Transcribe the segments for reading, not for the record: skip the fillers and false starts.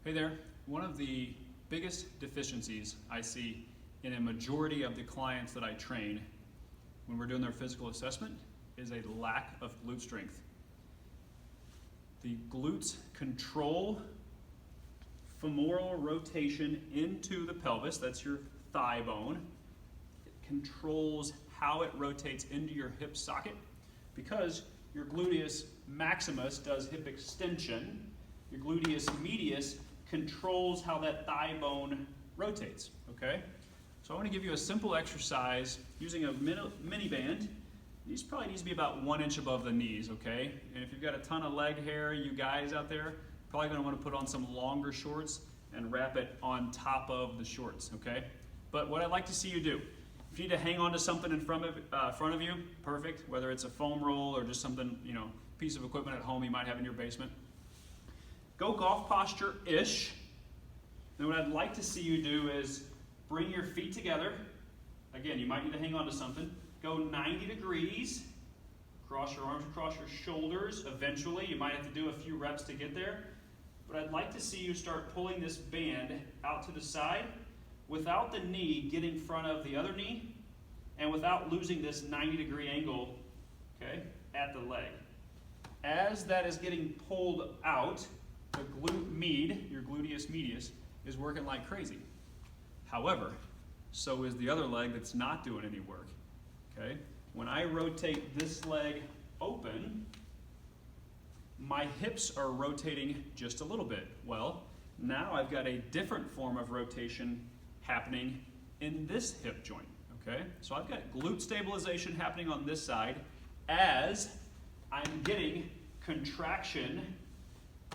Hey there. One of the biggest deficiencies I see in a majority of the clients that I train when we're doing their physical assessment is a lack of glute strength. The glutes control femoral rotation into the pelvis, that's your thigh bone. It controls how it rotates into your hip socket because your gluteus maximus does hip extension. Your gluteus medius controls how that thigh bone rotates, okay? So I want to give you a simple exercise using a mini band. These probably needs to be about 1 inch above the knees, okay? And if you've got a ton of leg hair, you guys out there, probably going to want to put on some longer shorts and wrap it on top of the shorts, okay? But what I'd like to see you do, if you need to hang on to something in front of you, perfect, whether it's a foam roll or just something, piece of equipment at home you might have in your basement. Go golf posture-ish. Then what I'd like to see you do is bring your feet together. Again, you might need to hang on to something. Go 90 degrees. Cross your arms across your shoulders. Eventually, you might have to do a few reps to get there. But I'd like to see you start pulling this band out to the side without the knee getting in front of the other knee and without losing this 90-degree angle, okay, at the leg. As that is getting pulled out, the glute med, your gluteus medius, is working like crazy. However, so is the other leg that's not doing any work. Okay? When I rotate this leg open, my hips are rotating just a little bit. Well, now I've got a different form of rotation happening in this hip joint. Okay? So I've got glute stabilization happening on this side as I'm getting contraction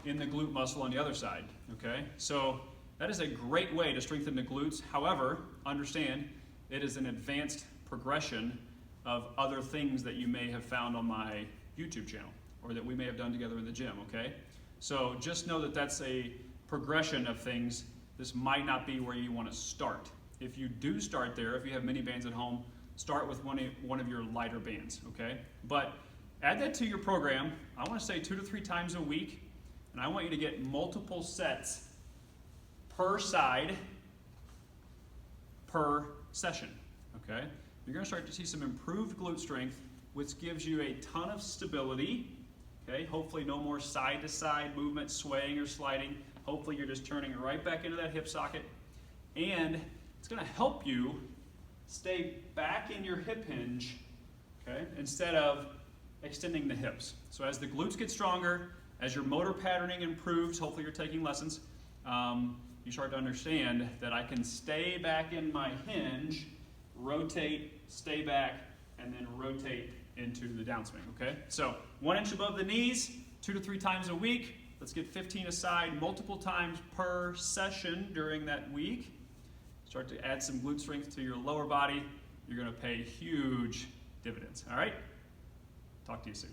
in the glute muscle on the other side, okay? So that is a great way to strengthen the glutes. However, understand it is an advanced progression of other things that you may have found on my YouTube channel or that we may have done together in the gym, okay? So just know that that's a progression of things. This might not be where you want to start. If you do start there, if you have mini bands at home, start with one of your lighter bands, okay? But add that to your program. I want to say 2 to 3 times a week. And I want you to get multiple sets per side, per session, okay? You're gonna start to see some improved glute strength, which gives you a ton of stability, okay? Hopefully no more side-to-side movement, swaying or sliding. Hopefully you're just turning right back into that hip socket. And it's gonna help you stay back in your hip hinge, okay? Instead of extending the hips. So as the glutes get stronger, as your motor patterning improves, hopefully you're taking lessons, you start to understand that I can stay back in my hinge, rotate, stay back, and then rotate into the downswing, okay? So 1 inch above the knees, 2 to 3 times a week. Let's get 15 aside multiple times per session during that week. Start to add some glute strength to your lower body. You're gonna pay huge dividends, all right? Talk to you soon.